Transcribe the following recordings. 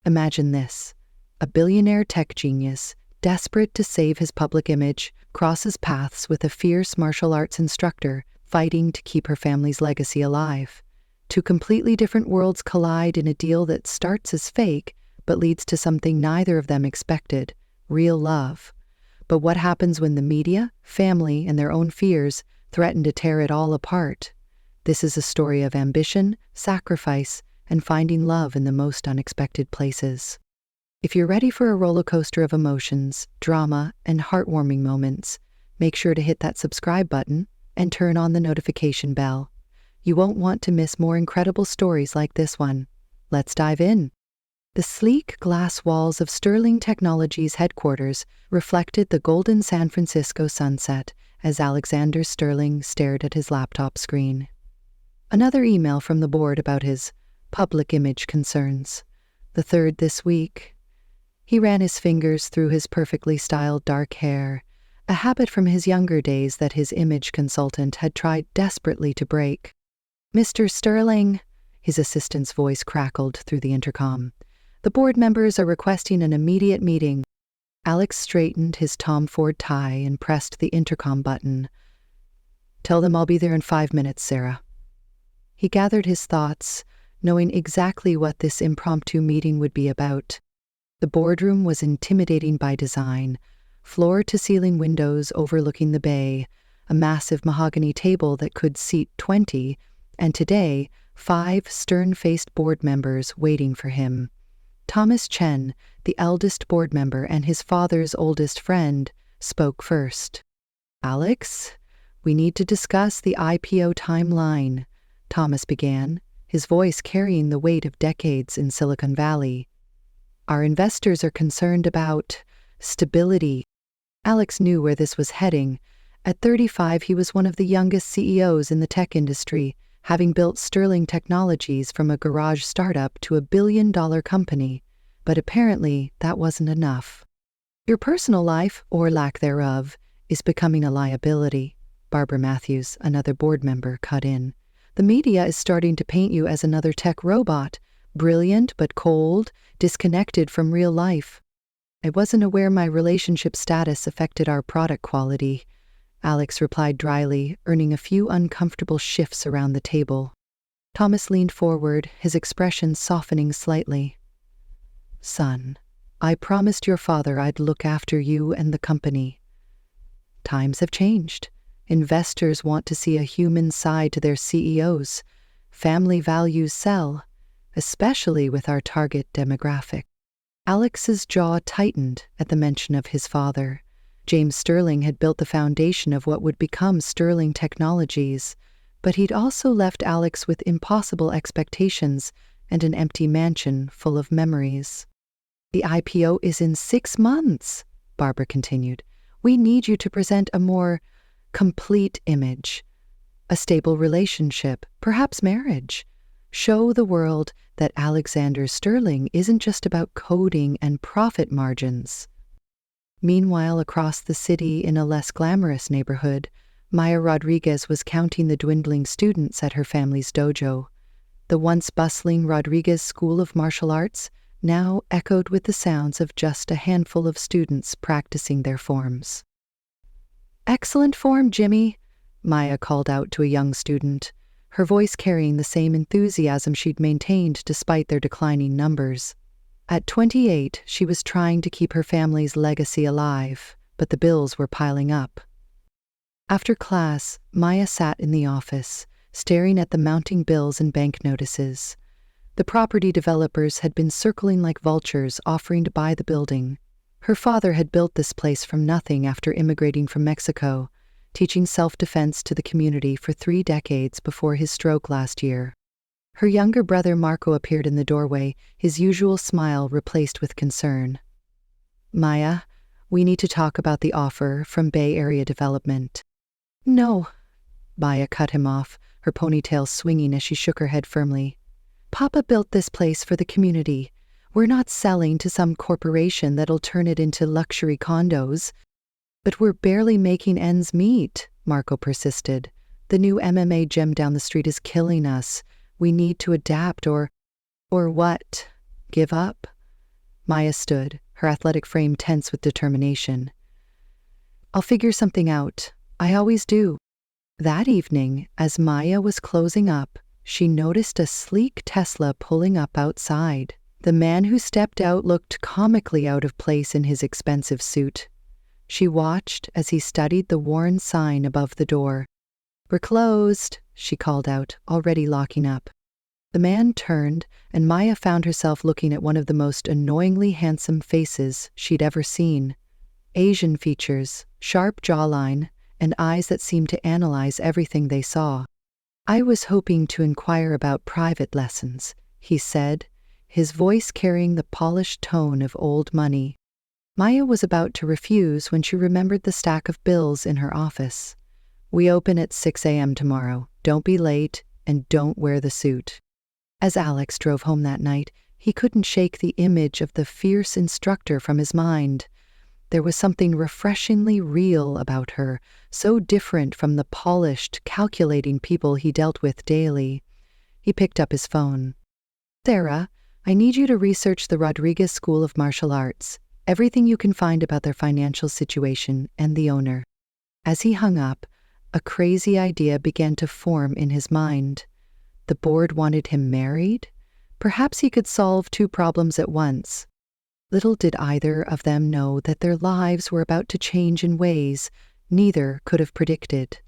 Imagine this. A billionaire tech genius, desperate to save his public image, crosses paths with a fierce martial arts instructor fighting to keep her family's legacy alive. Two completely different worlds collide in a deal that starts as fake but leads to something neither of them expected: real love. But what happens when the media, family, and their own fears threaten to tear it all apart? This is a story of ambition, sacrifice, and finding love in the most unexpected places. If you're ready for a roller coaster of emotions, drama, and heartwarming moments, make sure to hit that subscribe button and turn on the notification bell. You won't want to miss more incredible stories like this one. Let's dive in. The sleek glass walls of Sterling Technologies headquarters reflected the golden San Francisco sunset as Alexander Sterling stared at his laptop screen. Another email from the board about his public image concerns. The third this week. He ran his fingers through his perfectly styled dark hair, a habit from his younger days that his image consultant had tried desperately to break. "Mr. Sterling," his assistant's voice crackled through the intercom. "The board members are requesting an immediate meeting." Alex straightened his Tom Ford tie and pressed the intercom button. "Tell them I'll be there in 5 minutes, Sarah." He gathered his thoughts, knowing exactly what this impromptu meeting would be about. The boardroom was intimidating by design: floor-to-ceiling windows overlooking the bay, a massive mahogany table that could seat 20, and today, 5 stern-faced board members waiting for him. Thomas Chen, the eldest board member and his father's oldest friend, spoke first. "Alex, we need to discuss the IPO timeline," Thomas began, his voice carrying the weight of decades in Silicon Valley. "Our investors are concerned about stability." Alex knew where this was heading. At 35, he was one of the youngest CEOs in the tech industry, having built Sterling Technologies from a garage startup to a billion-dollar company. But apparently, that wasn't enough. "Your personal life, or lack thereof, is becoming a liability," Barbara Matthews, another board member, cut in. "The media is starting to paint you as another tech robot, brilliant but cold, disconnected from real life." "I wasn't aware my relationship status affected our product quality," Alex replied dryly, earning a few uncomfortable shifts around the table. Thomas leaned forward, his expression softening slightly. "Son, I promised your father I'd look after you and the company. Times have changed. Investors want to see a human side to their CEOs. Family values sell, especially with our target demographic." Alex's jaw tightened at the mention of his father. James Sterling had built the foundation of what would become Sterling Technologies, but he'd also left Alex with impossible expectations and an empty mansion full of memories. "The IPO is in 6 months, Barbara continued. "We need you to present a more complete image. A stable relationship, perhaps marriage. Show the world that Alexander Sterling isn't just about coding and profit margins." Meanwhile, across the city in a less glamorous neighborhood, Maya Rodriguez was counting the dwindling students at her family's dojo. The once bustling Rodriguez School of Martial Arts now echoed with the sounds of just a handful of students practicing their forms. "Excellent form, Jimmy," Maya called out to a young student, her voice carrying the same enthusiasm she'd maintained despite their declining numbers. At 28, she was trying to keep her family's legacy alive, but the bills were piling up. After class, Maya sat in the office, staring at the mounting bills and bank notices. The property developers had been circling like vultures, offering to buy the building. Her father had built this place from nothing after immigrating from Mexico, teaching self-defense to the community for 3 decades before his stroke last year. Her younger brother Marco appeared in the doorway, his usual smile replaced with concern. "Maya, we need to talk about the offer from Bay Area Development." "No," Maya cut him off, her ponytail swinging as she shook her head firmly. "Papa built this place for the community. We're not selling to some corporation that'll turn it into luxury condos." "But we're barely making ends meet," Marco persisted. "The new MMA gym down the street is killing us. We need to adapt or what? Give up?" Maya stood, her athletic frame tense with determination. I'll figure something out. I always do. That evening, as Maya was closing up, she noticed a sleek Tesla pulling up outside. The man who stepped out looked comically out of place in his expensive suit. She watched as he studied the worn sign above the door. "We're closed," she called out, already locking up. The man turned, and Maya found herself looking at one of the most annoyingly handsome faces she'd ever seen. Asian features, sharp jawline, and eyes that seemed to analyze everything they saw. "I was hoping to inquire about private lessons," he said, his voice carrying the polished tone of old money. Maya was about to refuse when she remembered the stack of bills in her office. "We open at 6 a.m. tomorrow. Don't be late, and don't wear the suit." As Alex drove home that night, he couldn't shake the image of the fierce instructor from his mind. There was something refreshingly real about her, so different from the polished, calculating people he dealt with daily. He picked up his phone. "Sarah, I need you to research the Rodriguez School of Martial Arts. Everything you can find about their financial situation and the owner." As he hung up, a crazy idea began to form in his mind. The board wanted him married? Perhaps he could solve two problems at once. Little did either of them know that their lives were about to change in ways neither could have predicted,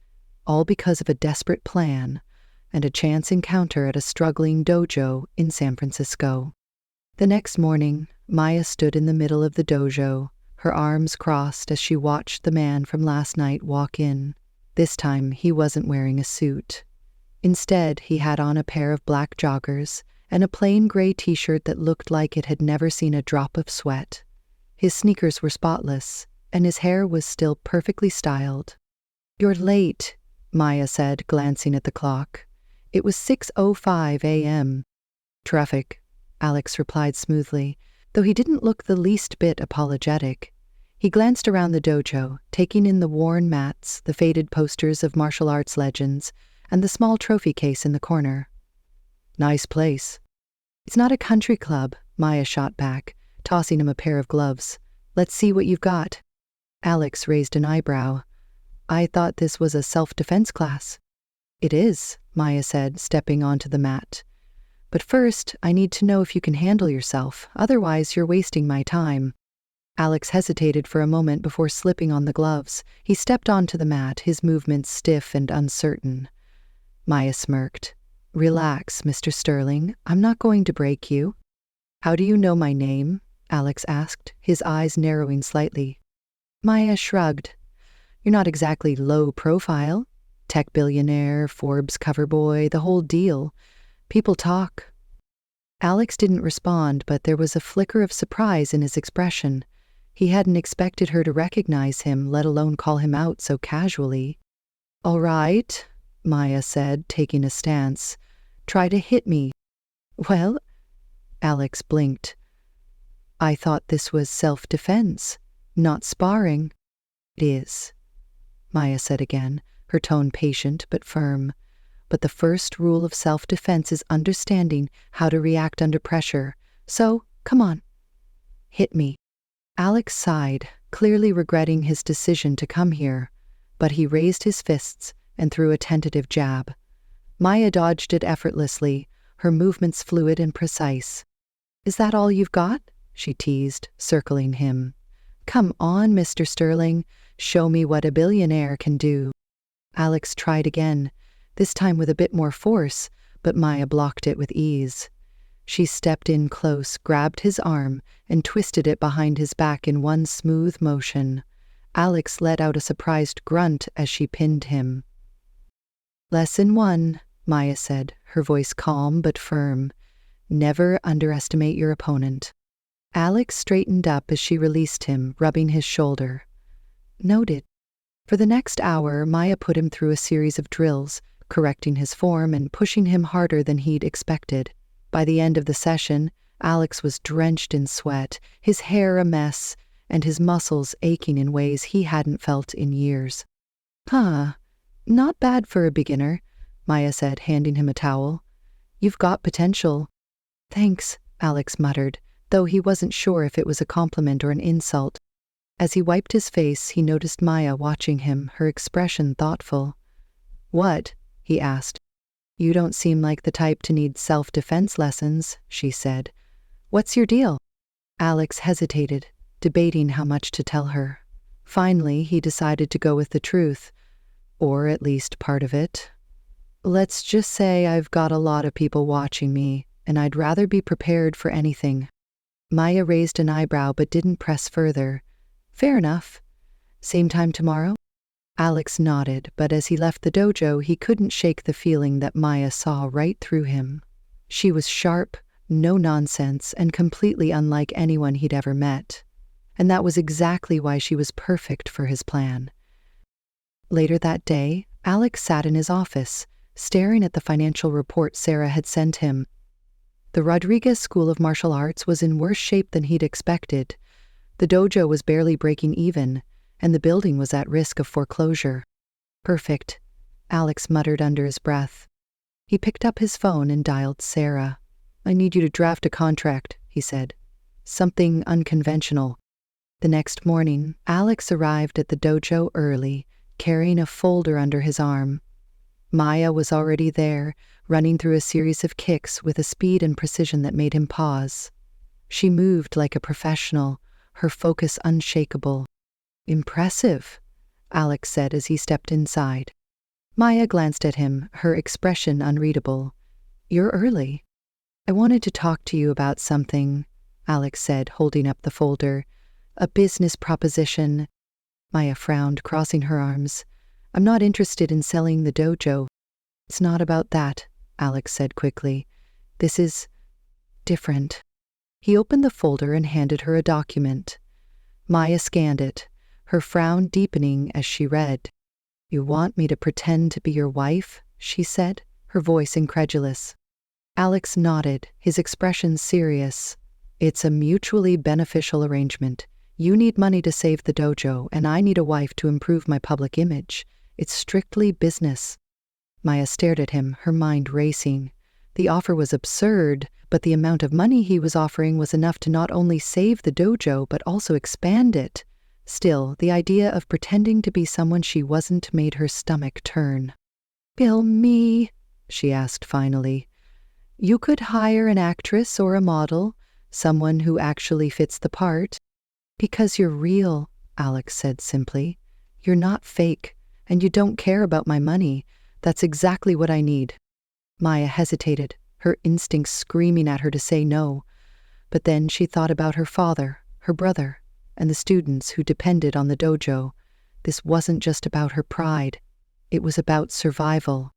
all because of a desperate plan and a chance encounter at a struggling dojo in San Francisco. The next morning, Maya stood in the middle of the dojo, her arms crossed as she watched the man from last night walk in. This time, he wasn't wearing a suit. Instead, he had on a pair of black joggers and a plain gray t-shirt that looked like it had never seen a drop of sweat. His sneakers were spotless, and his hair was still perfectly styled. "You're late," Maya said, glancing at the clock. It was 6:05 a.m. "Traffic," Alex replied smoothly, though he didn't look the least bit apologetic. He glanced around the dojo, taking in the worn mats, the faded posters of martial arts legends, and the small trophy case in the corner. "Nice place." "It's not a country club," Maya shot back, tossing him a pair of gloves. "Let's see what you've got." Alex raised an eyebrow. "I thought this was a self-defense class." "It is," Maya said, stepping onto the mat. "But first, I need to know if you can handle yourself, otherwise you're wasting my time." Alex hesitated for a moment before slipping on the gloves. He stepped onto the mat, his movements stiff and uncertain. Maya smirked. "Relax, Mr. Sterling. I'm not going to break you." "How do you know my name?" Alex asked, his eyes narrowing slightly. Maya shrugged. "You're not exactly low profile. Tech billionaire, Forbes cover boy, the whole deal. People talk." Alex didn't respond, but there was a flicker of surprise in his expression. He hadn't expected her to recognize him, let alone call him out so casually. "All right," Maya said, taking a stance. "Try to hit me." "Well," Alex blinked. "I thought this was self-defense, not sparring." "It is," Maya said again, her tone patient but firm. "But the first rule of self-defense is understanding how to react under pressure. So, come on. Hit me." Alex sighed, clearly regretting his decision to come here, but he raised his fists and threw a tentative jab. Maya dodged it effortlessly, her movements fluid and precise. "Is that all you've got?" she teased, circling him. "Come on, Mr. Sterling. Show me what a billionaire can do." Alex tried again, this time with a bit more force, but Maya blocked it with ease. She stepped in close, grabbed his arm, and twisted it behind his back in one smooth motion. Alex let out a surprised grunt as she pinned him. "Lesson 1, Maya said, her voice calm but firm. "Never underestimate your opponent." Alex straightened up as she released him, rubbing his shoulder. "Noted." For the next hour, Maya put him through a series of drills, correcting his form and pushing him harder than he'd expected. By the end of the session, Alex was drenched in sweat, his hair a mess, and his muscles aching in ways he hadn't felt in years. Not bad for a beginner," Maya said, handing him a towel. "You've got potential." "Thanks," Alex muttered, though he wasn't sure if it was a compliment or an insult. As he wiped his face, he noticed Maya watching him, her expression thoughtful. "What?" he asked. "You don't seem like the type to need self-defense lessons," she said. "What's your deal?" Alex hesitated, debating how much to tell her. Finally, he decided to go with the truth, or at least part of it. "Let's just say I've got a lot of people watching me, and I'd rather be prepared for anything." Maya raised an eyebrow but didn't press further. "Fair enough. Same time tomorrow?" Alex nodded, but as he left the dojo, he couldn't shake the feeling that Maya saw right through him. She was sharp, no nonsense, and completely unlike anyone he'd ever met. And that was exactly why she was perfect for his plan. Later that day, Alex sat in his office, staring at the financial report Sarah had sent him. The Rodriguez School of Martial Arts was in worse shape than he'd expected. The dojo was barely breaking even, and the building was at risk of foreclosure. "Perfect," Alex muttered under his breath. He picked up his phone and dialed Sarah. "I need you to draft a contract," he said. "Something unconventional." The next morning, Alex arrived at the dojo early, carrying a folder under his arm. Maya was already there, running through a series of kicks with a speed and precision that made him pause. She moved like a professional, her focus unshakable. "Impressive," Alex said as he stepped inside. Maya glanced at him, her expression unreadable. "You're early." "I wanted to talk to you about something," Alex said, holding up the folder. "A business proposition." Maya frowned, crossing her arms. "I'm not interested in selling the dojo." "It's not about that," Alex said quickly. "This is different." He opened the folder and handed her a document. Maya scanned it, her frown deepening as she read. "You want me to pretend to be your wife?" she said, her voice incredulous. Alex nodded, his expression serious. "It's a mutually beneficial arrangement. You need money to save the dojo, and I need a wife to improve my public image. It's strictly business." Maya stared at him, her mind racing. The offer was absurd, but the amount of money he was offering was enough to not only save the dojo, but also expand it. Still, the idea of pretending to be someone she wasn't made her stomach turn. "Bill me?" she asked finally. "You could hire an actress or a model, someone who actually fits the part." "Because you're real," Alex said simply. "You're not fake, and you don't care about my money. That's exactly what I need." Maya hesitated, her instincts screaming at her to say no. But then she thought about her father, her brother, and the students who depended on the dojo. This wasn't just about her pride. It was about survival.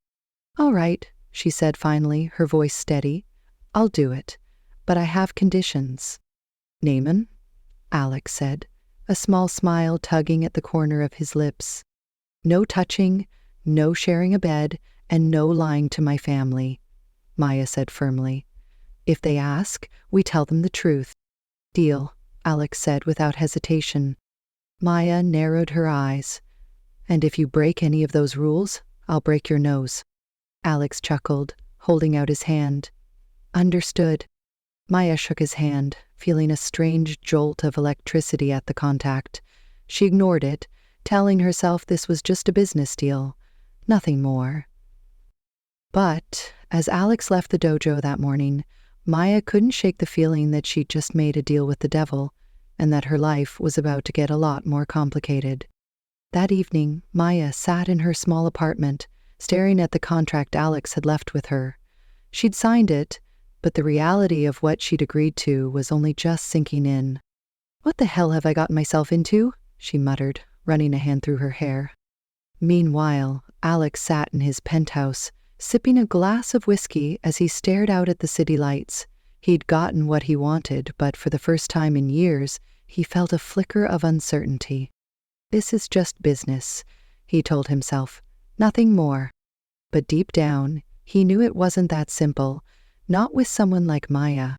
"All right," she said finally, her voice steady. "I'll do it, but I have conditions." "Name 'em?" Alex said, a small smile tugging at the corner of his lips. "No touching, no sharing a bed, and no lying to my family," Maya said firmly. "If they ask, we tell them the truth." "Deal," Alex said without hesitation. Maya narrowed her eyes. "And if you break any of those rules, I'll break your nose." Alex chuckled, holding out his hand. "Understood." Maya shook his hand, feeling a strange jolt of electricity at the contact. She ignored it, telling herself this was just a business deal, nothing more. But as Alex left the dojo that morning, Maya couldn't shake the feeling that she'd just made a deal with the devil, and that her life was about to get a lot more complicated. That evening, Maya sat in her small apartment, staring at the contract Alex had left with her. She'd signed it, but the reality of what she'd agreed to was only just sinking in. "What the hell have I gotten myself into?" she muttered, running a hand through her hair. Meanwhile, Alex sat in his penthouse, sipping a glass of whiskey as he stared out at the city lights. He'd gotten what he wanted, but for the first time in years, he felt a flicker of uncertainty. "This is just business," he told himself. "Nothing more." But deep down, he knew it wasn't that simple, not with someone like Maya.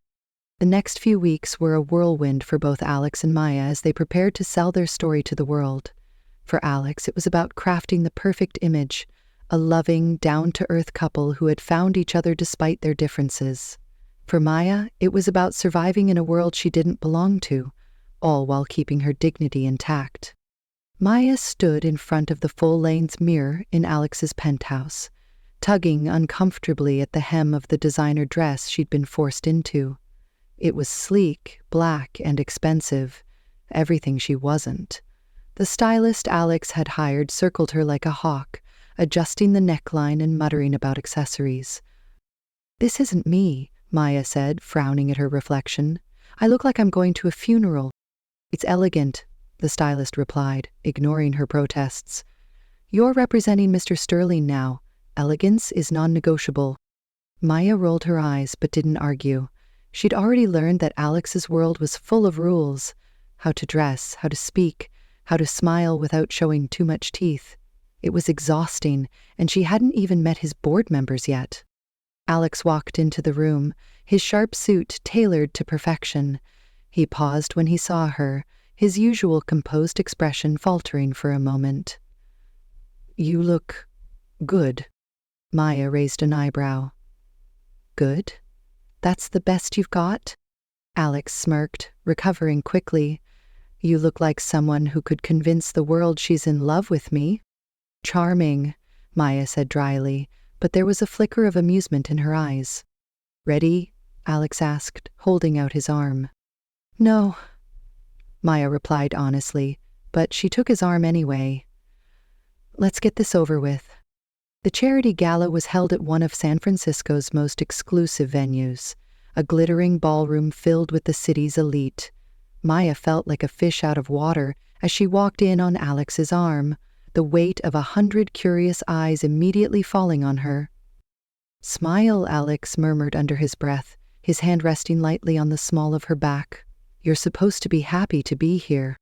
The next few weeks were a whirlwind for both Alex and Maya as they prepared to sell their story to the world. For Alex, it was about crafting the perfect image, a loving, down-to-earth couple who had found each other despite their differences. For Maya, it was about surviving in a world she didn't belong to, all while keeping her dignity intact. Maya stood in front of the full-length mirror in Alex's penthouse, tugging uncomfortably at the hem of the designer dress she'd been forced into. It was sleek, black, and expensive, everything she wasn't. The stylist Alex had hired circled her like a hawk, adjusting the neckline and muttering about accessories. "This isn't me," Maya said, frowning at her reflection. "I look like I'm going to a funeral." "It's elegant," the stylist replied, ignoring her protests. "You're representing Mr. Sterling now. Elegance is non-negotiable." Maya rolled her eyes but didn't argue. She'd already learned that Alex's world was full of rules: how to dress, how to speak, how to smile without showing too much teeth. It was exhausting, and she hadn't even met his board members yet. Alex walked into the room, his sharp suit tailored to perfection. He paused when he saw her, his usual composed expression faltering for a moment. "You look good." Maya raised an eyebrow. "Good? That's the best you've got?" Alex smirked, recovering quickly. "You look like someone who could convince the world she's in love with me." "Charming," Maya said dryly, but there was a flicker of amusement in her eyes. "Ready?" Alex asked, holding out his arm. "No," Maya replied honestly, but she took his arm anyway. "Let's get this over with." The charity gala was held at one of San Francisco's most exclusive venues, a glittering ballroom filled with the city's elite. Maya felt like a fish out of water as she walked in on Alex's arm, the weight of 100 curious eyes immediately falling on her. "Smile," Alex murmured under his breath, his hand resting lightly on the small of her back. "You're supposed to be happy to be here."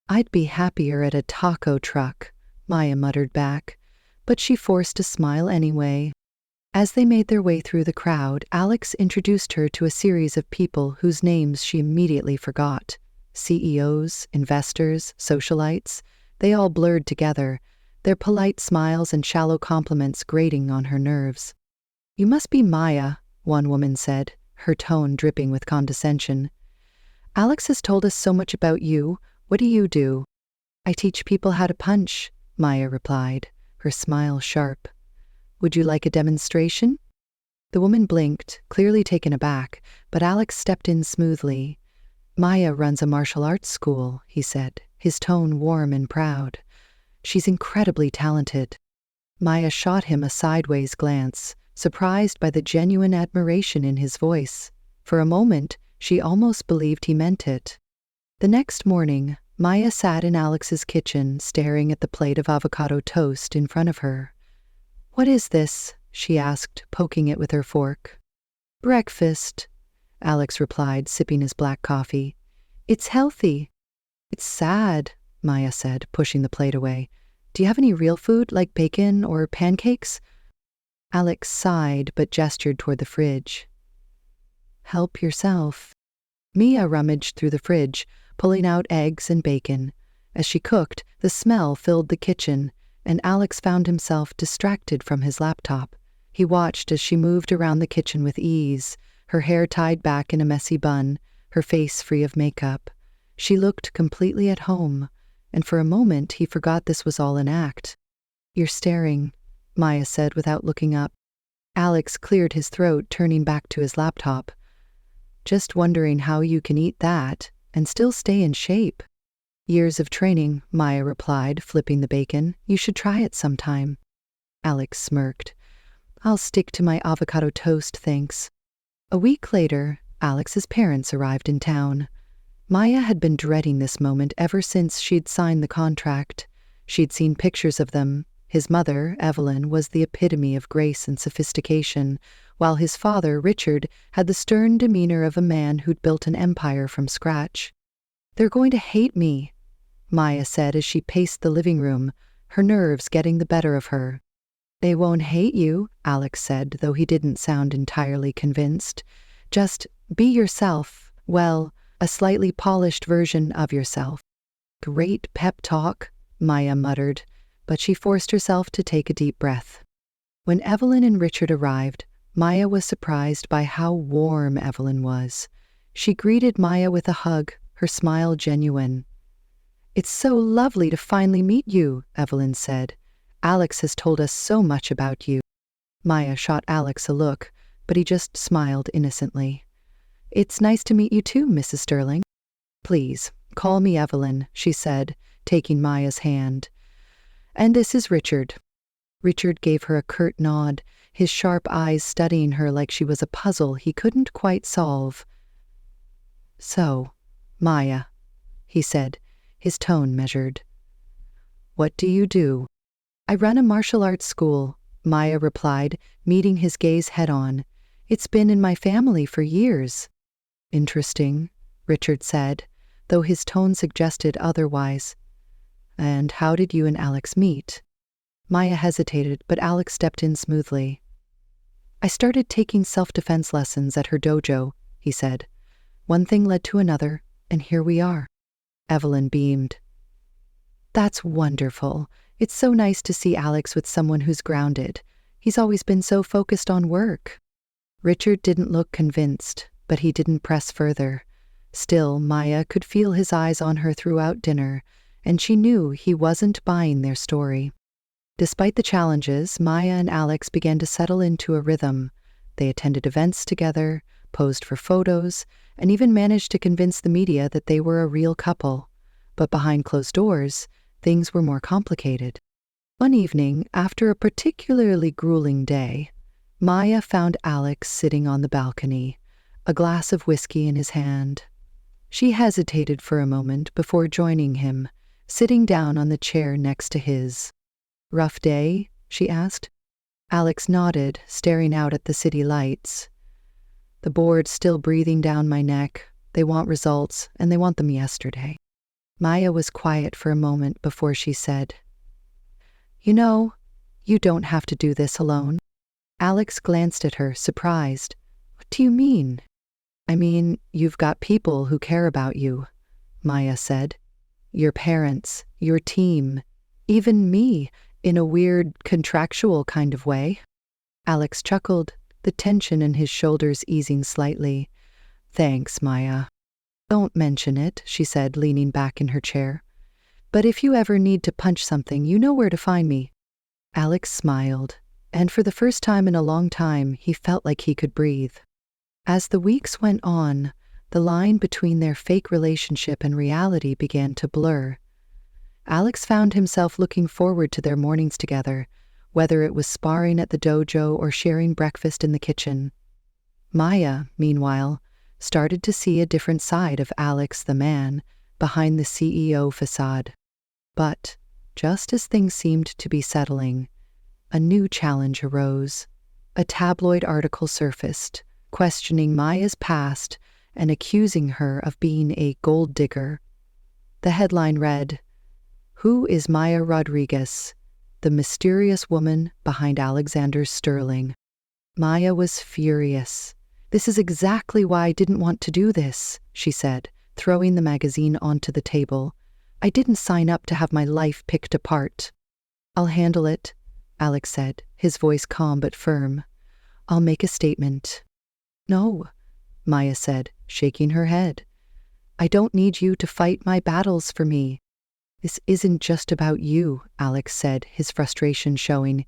"I'd be happier at a taco truck," Maya muttered back, but she forced a smile anyway. As they made their way through the crowd, Alex introduced her to a series of people whose names she immediately forgot. CEOs, investors, socialites, they all blurred together, their polite smiles and shallow compliments grating on her nerves. "You must be Maya," one woman said, her tone dripping with condescension. "Alex has told us so much about you. What do you do?" "I teach people how to punch," Maya replied, her smile sharp. "Would you like a demonstration?" The woman blinked, clearly taken aback, but Alex stepped in smoothly. "Maya runs a martial arts school," he said, his tone warm and proud. "She's incredibly talented." Maya shot him a sideways glance, surprised by the genuine admiration in his voice. For a moment, she almost believed he meant it. The next morning, Maya sat in Alex's kitchen, staring at the plate of avocado toast in front of her. "What is this?" she asked, poking it with her fork. "Breakfast," Alex replied, sipping his black coffee. "It's healthy." "It's sad," Maya said, pushing the plate away. "Do you have any real food, like bacon or pancakes?" Alex sighed but gestured toward the fridge. "Help yourself." Mia rummaged through the fridge, pulling out eggs and bacon. As she cooked, the smell filled the kitchen, and Alex found himself distracted from his laptop. He watched as she moved around the kitchen with ease, her hair tied back in a messy bun, her face free of makeup. She looked completely at home, and for a moment he forgot this was all an act. "You're staring," Maya said without looking up. Alex cleared his throat, turning back to his laptop. "Just wondering how you can eat that and still stay in shape." "Years of training," Maya replied, flipping the bacon. "You should try it sometime." Alex smirked. "I'll stick to my avocado toast, thanks." A week later, Alex's parents arrived in town. Maya had been dreading this moment ever since she'd signed the contract. She'd seen pictures of them. His mother, Evelyn, was the epitome of grace and sophistication, while his father, Richard, had the stern demeanor of a man who'd built an empire from scratch. "They're going to hate me," Maya said as she paced the living room, her nerves getting the better of her. "They won't hate you," Alex said, though he didn't sound entirely convinced. "Just be yourself, well, a slightly polished version of yourself." "Great pep talk," Maya muttered, but she forced herself to take a deep breath. When Evelyn and Richard arrived, Maya was surprised by how warm Evelyn was. She greeted Maya with a hug, her smile genuine. "It's so lovely to finally meet you," Evelyn said. "Alex has told us so much about you." Maya shot Alex a look, but he just smiled innocently. "It's nice to meet you too, Mrs. Sterling." "Please, call me Evelyn," she said, taking Maya's hand. "And this is Richard." Richard gave her a curt nod, his sharp eyes studying her like she was a puzzle he couldn't quite solve. "So, Maya," he said, his tone measured. "What do you do?" "I run a martial arts school," Maya replied, meeting his gaze head-on. "It's been in my family for years." "Interesting," Richard said, though his tone suggested otherwise. "And how did you and Alex meet?" Maya hesitated, but Alex stepped in smoothly. "I started taking self-defense lessons at her dojo," he said. "One thing led to another, and here we are." Evelyn beamed. "That's wonderful. It's so nice to see Alex with someone who's grounded. He's always been so focused on work." Richard didn't look convinced, but he didn't press further. Still, Maya could feel his eyes on her throughout dinner, and she knew he wasn't buying their story. Despite the challenges, Maya and Alex began to settle into a rhythm. They attended events together, posed for photos, and even managed to convince the media that they were a real couple. But behind closed doors, things were more complicated. One evening, after a particularly grueling day, Maya found Alex sitting on the balcony, a glass of whiskey in his hand. She hesitated for a moment before joining him, sitting down on the chair next to his. "Rough day?" she asked. Alex nodded, staring out at the city lights. "The board's still breathing down my neck. They want results, and they want them yesterday." Maya was quiet for a moment before she said, "You know, you don't have to do this alone." Alex glanced at her, surprised. "What do you mean?" "I mean, you've got people who care about you," Maya said. "Your parents, your team, even me, in a weird, contractual kind of way." Alex chuckled, the tension in his shoulders easing slightly. "Thanks, Maya." "Don't mention it," she said, leaning back in her chair. "But if you ever need to punch something, you know where to find me." Alex smiled, and for the first time in a long time, he felt like he could breathe. As the weeks went on, the line between their fake relationship and reality began to blur. Alex found himself looking forward to their mornings together, whether it was sparring at the dojo or sharing breakfast in the kitchen. Maya, meanwhile, started to see a different side of Alex the man behind the CEO facade. But, just as things seemed to be settling, a new challenge arose. A tabloid article surfaced, questioning Maya's past and accusing her of being a gold digger. The headline read, "Who is Maya Rodriguez, the mysterious woman behind Alexander Sterling?" Maya was furious. "This is exactly why I didn't want to do this," she said, throwing the magazine onto the table. "I didn't sign up to have my life picked apart." "I'll handle it," Alex said, his voice calm but firm. "I'll make a statement." "No," Maya said, shaking her head. "I don't need you to fight my battles for me." "This isn't just about you," Alex said, his frustration showing.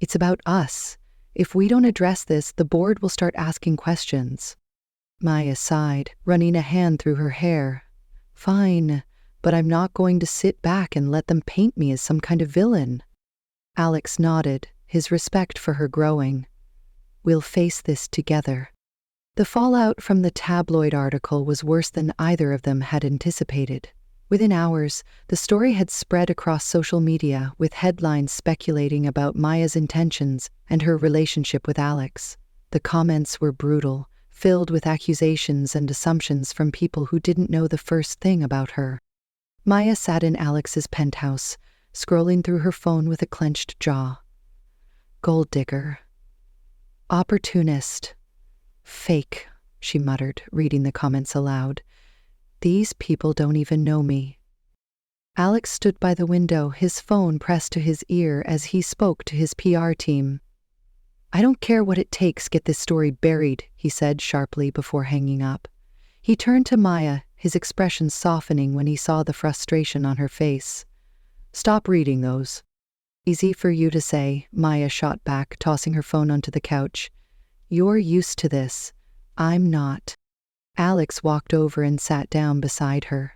"It's about us. If we don't address this, the board will start asking questions." Maya sighed, running a hand through her hair. "Fine, but I'm not going to sit back and let them paint me as some kind of villain." Alex nodded, his respect for her growing. "We'll face this together." The fallout from the tabloid article was worse than either of them had anticipated. Within hours, the story had spread across social media, with headlines speculating about Maya's intentions and her relationship with Alex. The comments were brutal, filled with accusations and assumptions from people who didn't know the first thing about her. Maya sat in Alex's penthouse, scrolling through her phone with a clenched jaw. "Gold digger. Opportunist. Fake," she muttered, reading the comments aloud. "These people don't even know me." Alex stood by the window, his phone pressed to his ear as he spoke to his PR team. I don't care what it takes, get this story buried, he said sharply before hanging up. He turned to Maya, his expression softening when he saw the frustration on her face. Stop reading those. Easy for you to say, Maya shot back, tossing her phone onto the couch. You're used to this. I'm not. Alex walked over and sat down beside her.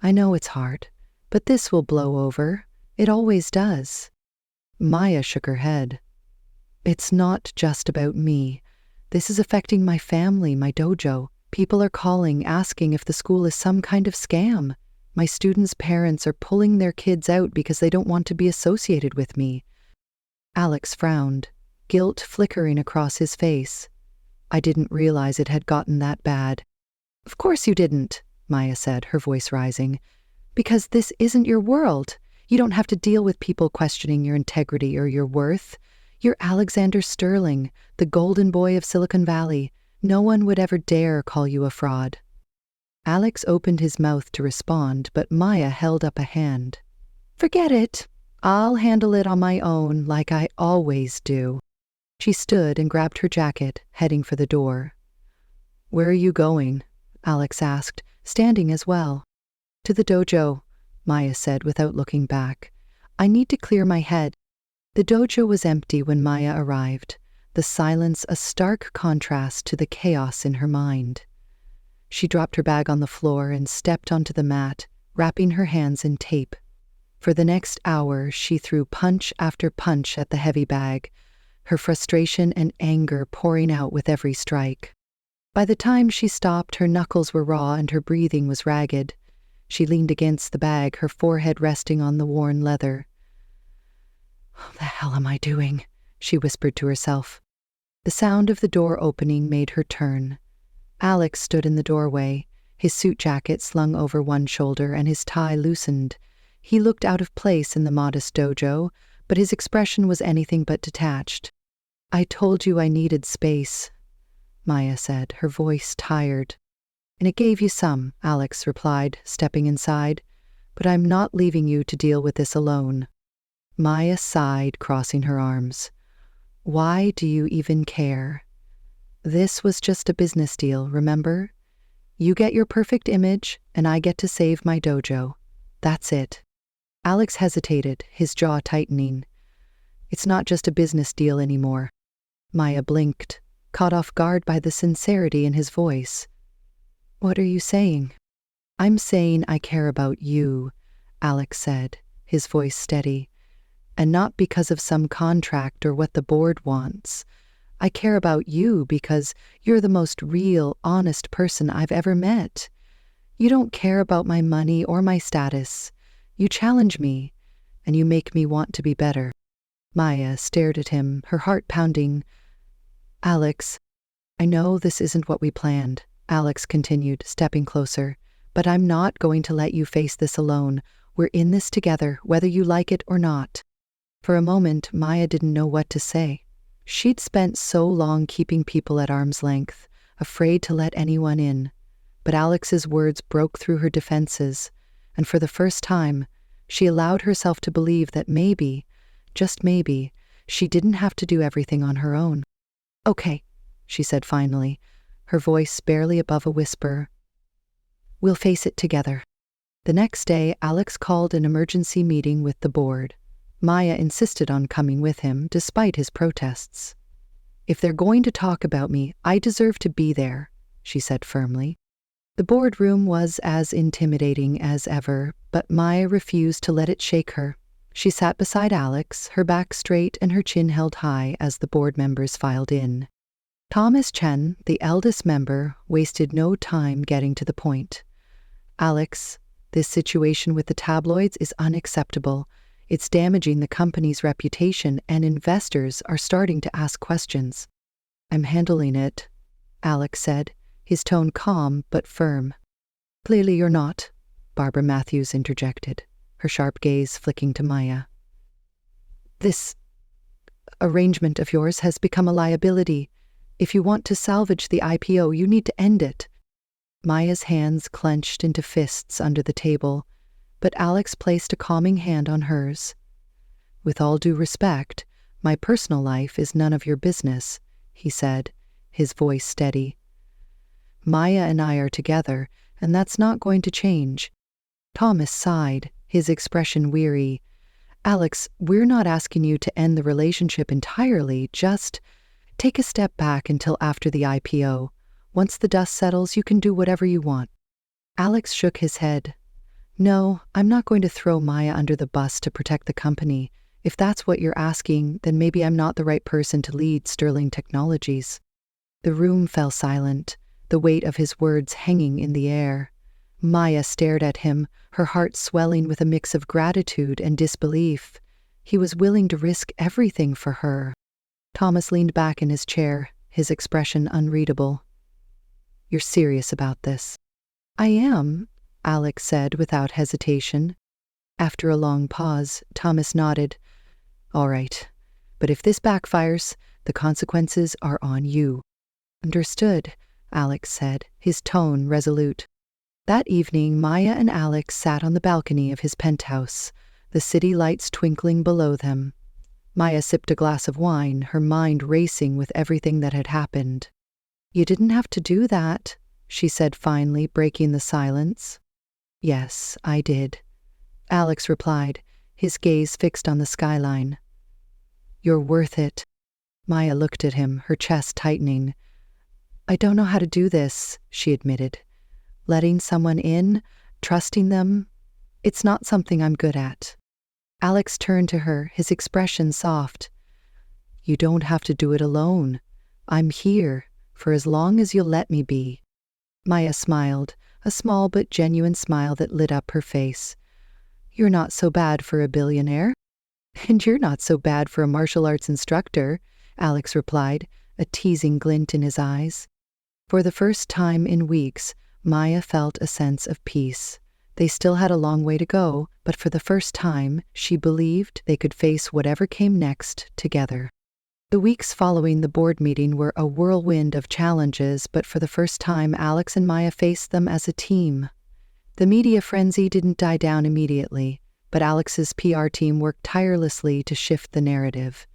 I know it's hard, but this will blow over. It always does. Maya shook her head. It's not just about me. This is affecting my family, my dojo. People are calling, asking if the school is some kind of scam. My students' parents are pulling their kids out because they don't want to be associated with me. Alex frowned, guilt flickering across his face. I didn't realize it had gotten that bad. Of course you didn't, Maya said, her voice rising. Because this isn't your world. You don't have to deal with people questioning your integrity or your worth. You're Alexander Sterling, the golden boy of Silicon Valley. No one would ever dare call you a fraud. Alex opened his mouth to respond, but Maya held up a hand. Forget it. I'll handle it on my own, like I always do. She stood and grabbed her jacket, heading for the door. Where are you going? Alex asked, standing as well. To the dojo, Maya said without looking back. I need to clear my head. The dojo was empty when Maya arrived, the silence a stark contrast to the chaos in her mind. She dropped her bag on the floor and stepped onto the mat, wrapping her hands in tape. For the next hour, she threw punch after punch at the heavy bag, her frustration and anger pouring out with every strike. By the time she stopped, her knuckles were raw and her breathing was ragged. She leaned against the bag, her forehead resting on the worn leather. What the hell am I doing? She whispered to herself. The sound of the door opening made her turn. Alex stood in the doorway, his suit jacket slung over one shoulder and his tie loosened. He looked out of place in the modest dojo, but his expression was anything but detached. I told you I needed space, Maya said, her voice tired. And it gave you some, Alex replied, stepping inside. But I'm not leaving you to deal with this alone. Maya sighed, crossing her arms. Why do you even care? This was just a business deal, remember? You get your perfect image, and I get to save my dojo. That's it. Alex hesitated, his jaw tightening. It's not just a business deal anymore. Maya blinked, caught off guard by the sincerity in his voice. What are you saying? I'm saying I care about you, Alex said, his voice steady. And not because of some contract or what the board wants. I care about you because you're the most real, honest person I've ever met. You don't care about my money or my status. You challenge me, and you make me want to be better. Maya stared at him, her heart pounding. Alex, I know this isn't what we planned, Alex continued, stepping closer, but I'm not going to let you face this alone. We're in this together, whether you like it or not. For a moment, Maya didn't know what to say. She'd spent so long keeping people at arm's length, afraid to let anyone in. But Alex's words broke through her defenses, and for the first time, she allowed herself to believe that maybe, just maybe, she didn't have to do everything on her own. Okay, she said finally, her voice barely above a whisper. We'll face it together. The next day, Alex called an emergency meeting with the board. Maya insisted on coming with him, despite his protests. If they're going to talk about me, I deserve to be there, she said firmly. The boardroom was as intimidating as ever, but Maya refused to let it shake her. She sat beside Alex, her back straight and her chin held high as the board members filed in. Thomas Chen, the eldest member, wasted no time getting to the point. Alex, this situation with the tabloids is unacceptable. It's damaging the company's reputation and investors are starting to ask questions. I'm handling it, Alex said, his tone calm but firm. Clearly you're not, Barbara Matthews interjected, her sharp gaze flicking to Maya. This arrangement of yours has become a liability. If you want to salvage the IPO, you need to end it. Maya's hands clenched into fists under the table, but Alex placed a calming hand on hers. With all due respect, My personal life is none of your business, he said, his voice steady. Maya and I are together, and that's not going to change. Thomas sighed, his expression weary. Alex, we're not asking you to end the relationship entirely, just take a step back until after the IPO. Once the dust settles, you can do whatever you want. Alex shook his head. No, I'm not going to throw Maya under the bus to protect the company. If that's what you're asking, then maybe I'm not the right person to lead Sterling Technologies. The room fell silent, the weight of his words hanging in the air. Maya stared at him, her heart swelling with a mix of gratitude and disbelief. He was willing to risk everything for her. Thomas leaned back in his chair, his expression unreadable. You're serious about this? I am, Alex said without hesitation. After a long pause, Thomas nodded. All right, but if this backfires, the consequences are on you. Understood, Alex said, his tone resolute. That evening, Maya and Alex sat on the balcony of his penthouse, the city lights twinkling below them. Maya sipped a glass of wine, her mind racing with everything that had happened. You didn't have to do that, she said finally, breaking the silence. Yes, I did, Alex replied, his gaze fixed on the skyline. You're worth it. Maya looked at him, her chest tightening. I don't know how to do this, she admitted. Letting someone in, trusting them, it's not something I'm good at. Alex turned to her, his expression soft. You don't have to do it alone. I'm here, for as long as you'll let me be. Maya smiled, a small but genuine smile that lit up her face. You're not so bad for a billionaire. And you're not so bad for a martial arts instructor, Alex replied, a teasing glint in his eyes. For the first time in weeks, Maya felt a sense of peace. They still had a long way to go, but for the first time, she believed they could face whatever came next together. The weeks following the board meeting were a whirlwind of challenges, but for the first time, Alex and Maya faced them as a team. The media frenzy didn't die down immediately, but Alex's PR team worked tirelessly to shift the narrative.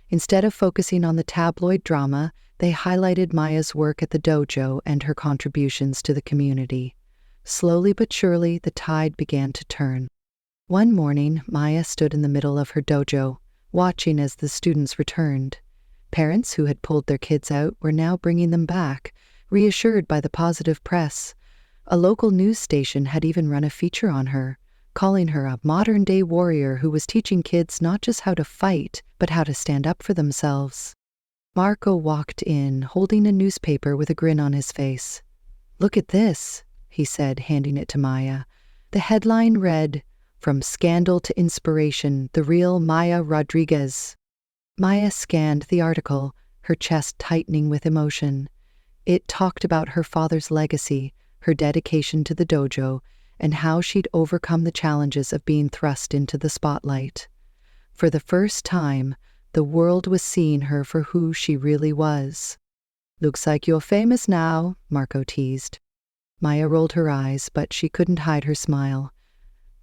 Instead of focusing on the tabloid drama, they highlighted Maya's work at the dojo and her contributions to the community. Slowly but surely, the tide began to turn. One morning, Maya stood in the middle of her dojo, watching as the students returned. Parents who had pulled their kids out were now bringing them back, reassured by the positive press. A local news station had even run a feature on her, calling her a modern-day warrior who was teaching kids not just how to fight, but how to stand up for themselves. Marco walked in, holding a newspaper with a grin on his face. Look at this, he said, handing it to Maya. The headline read, From Scandal to Inspiration, the Real Maya Rodriguez. Maya scanned the article, her chest tightening with emotion. It talked about her father's legacy, her dedication to the dojo, and how she'd overcome the challenges of being thrust into the spotlight. For the first time, the world was seeing her for who she really was. Looks like you're famous now, Marco teased. Maya rolled her eyes, but she couldn't hide her smile.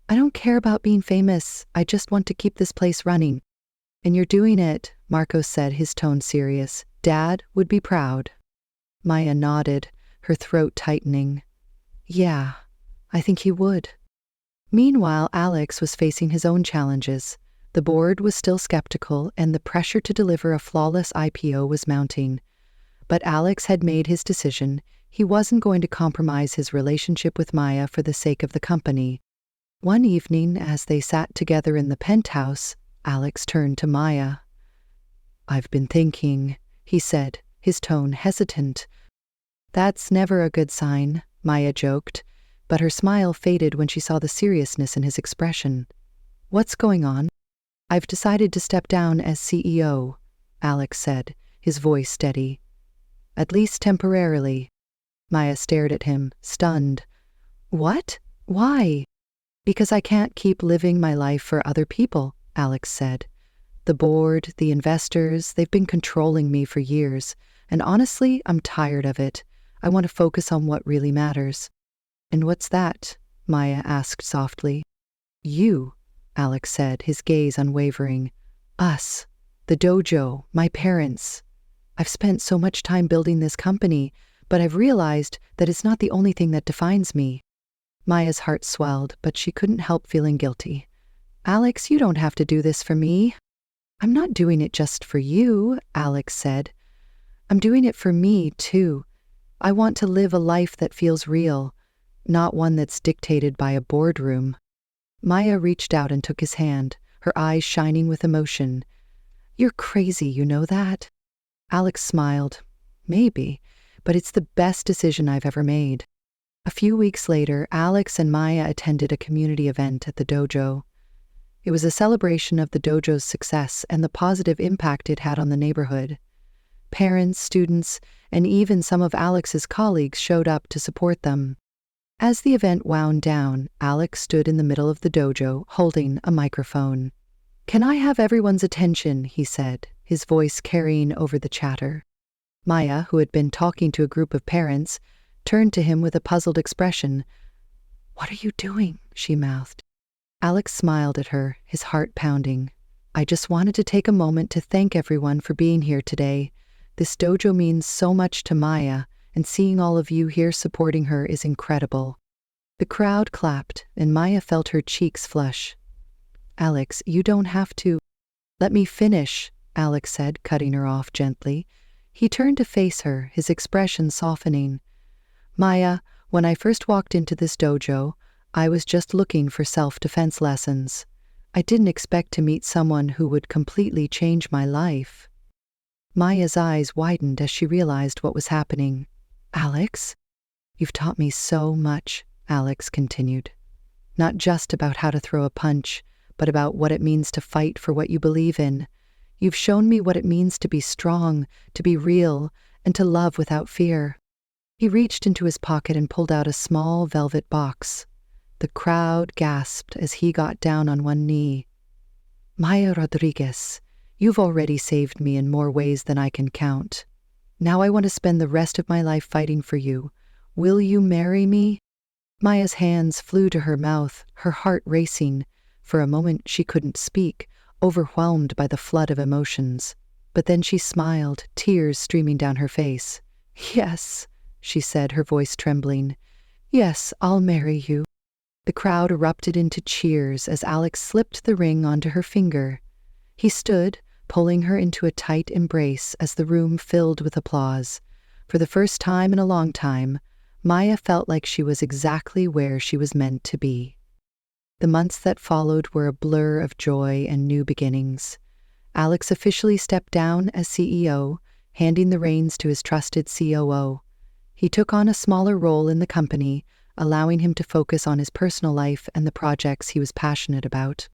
I don't care about being famous. I just want to keep this place running. And you're doing it, Marco said, his tone serious. Dad would be proud. Maya nodded, her throat tightening. Yeah, I think he would. Meanwhile, Alex was facing his own challenges. The board was still skeptical, and the pressure to deliver a flawless IPO was mounting. But Alex had made his decision. He wasn't going to compromise his relationship with Maya for the sake of the company. One evening, as they sat together in the penthouse, Alex turned to Maya. I've been thinking, he said, his tone hesitant. That's never a good sign, Maya joked, but her smile faded when she saw the seriousness in his expression. What's going on? I've decided to step down as CEO, Alex said, his voice steady. At least temporarily. Maya stared at him, stunned. What? Why? Because I can't keep living my life for other people, Alex said. The board, the investors, they've been controlling me for years, and honestly, I'm tired of it. I want to focus on what really matters. And what's that? Maya asked softly. You, Alex said, his gaze unwavering. Us, The dojo, my parents. I've spent so much time building this company, but I've realized that it's not the only thing that defines me. Maya's heart swelled, but she couldn't help feeling guilty. Alex, you don't have to do this for me. I'm not doing it just for you, Alex said. I'm doing it for me, too. I want to live a life that feels real, not one that's dictated by a boardroom. Maya reached out and took his hand, her eyes shining with emotion. You're crazy, you know that? Alex smiled. Maybe, but it's the best decision I've ever made. A few weeks later, Alex and Maya attended a community event at the dojo. It was a celebration of the dojo's success and the positive impact it had on the neighborhood. Parents, students, and even some of Alex's colleagues showed up to support them. As the event wound down, Alex stood in the middle of the dojo, holding a microphone. "Can I have everyone's attention?" he said, his voice carrying over the chatter. Maya, who had been talking to a group of parents, turned to him with a puzzled expression. "What are you doing?" she mouthed. Alex smiled at her, his heart pounding. "I just wanted to take a moment to thank everyone for being here today. This dojo means so much to Maya, and seeing all of you here supporting her is incredible." The crowd clapped, and Maya felt her cheeks flush. "Alex, you don't have to." "Let me finish," Alex said, cutting her off gently. He turned to face her, his expression softening. "Maya, when I first walked into this dojo, I was just looking for self-defense lessons. I didn't expect to meet someone who would completely change my life." Maya's eyes widened as she realized what was happening. "Alex? You've taught me so much," Alex continued. "Not just about how to throw a punch, but about what it means to fight for what you believe in. You've shown me what it means to be strong, to be real, and to love without fear." He reached into his pocket and pulled out a small velvet box. The crowd gasped as he got down on one knee. "Maya Rodriguez, you've already saved me in more ways than I can count. Now I want to spend the rest of my life fighting for you. Will you marry me?" Maya's hands flew to her mouth, her heart racing. For a moment she couldn't speak, overwhelmed by the flood of emotions. But then she smiled, tears streaming down her face. "Yes," she said, her voice trembling. "Yes, I'll marry you." The crowd erupted into cheers as Alex slipped the ring onto her finger. He stood, pulling her into a tight embrace as the room filled with applause. For the first time in a long time, Maya felt like she was exactly where she was meant to be. The months that followed were a blur of joy and new beginnings. Alex officially stepped down as CEO, handing the reins to his trusted COO. He took on a smaller role in the company, allowing him to focus on his personal life and the projects he was passionate about.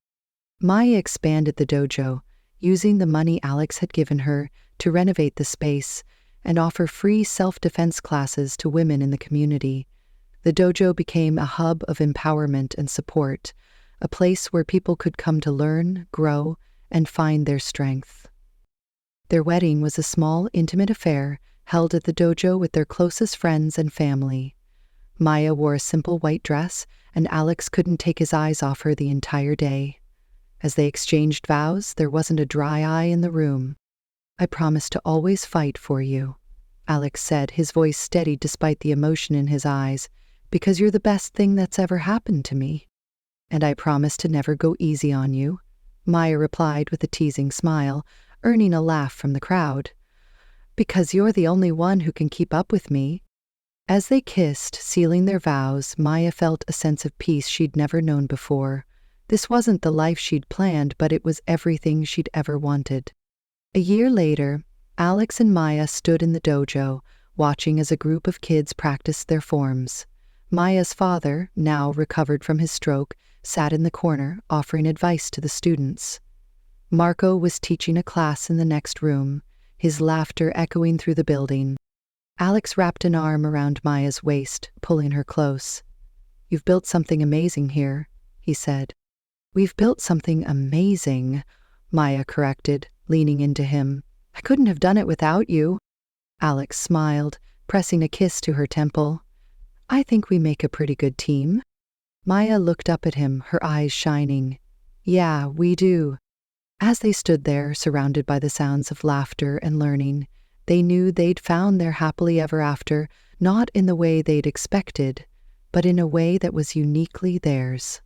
Maya expanded the dojo, using the money Alex had given her to renovate the space and offer free self-defense classes to women in the community. The dojo became a hub of empowerment and support, a place where people could come to learn, grow, and find their strength. Their wedding was a small, intimate affair held at the dojo with their closest friends and family. Maya wore a simple white dress, and Alex couldn't take his eyes off her the entire day. As they exchanged vows, there wasn't a dry eye in the room. "I promise to always fight for you," Alex said, his voice steady despite the emotion in his eyes, "because you're the best thing that's ever happened to me." "And I promise to never go easy on you," Maya replied with a teasing smile, earning a laugh from the crowd. "Because you're the only one who can keep up with me." As they kissed, sealing their vows, Maya felt a sense of peace she'd never known before. This wasn't the life she'd planned, but it was everything she'd ever wanted. A year later, Alex and Maya stood in the dojo, watching as a group of kids practiced their forms. Maya's father, now recovered from his stroke, sat in the corner, offering advice to the students. Marco was teaching a class in the next room, his laughter echoing through the building. Alex wrapped an arm around Maya's waist, pulling her close. "You've built something amazing here," he said. "We've built something amazing," Maya corrected, leaning into him. "I couldn't have done it without you." Alex smiled, pressing a kiss to her temple. "I think we make a pretty good team." Maya looked up at him, her eyes shining. "Yeah, we do." As they stood there, surrounded by the sounds of laughter and learning, they knew they'd found their happily ever after, not in the way they'd expected, but in a way that was uniquely theirs.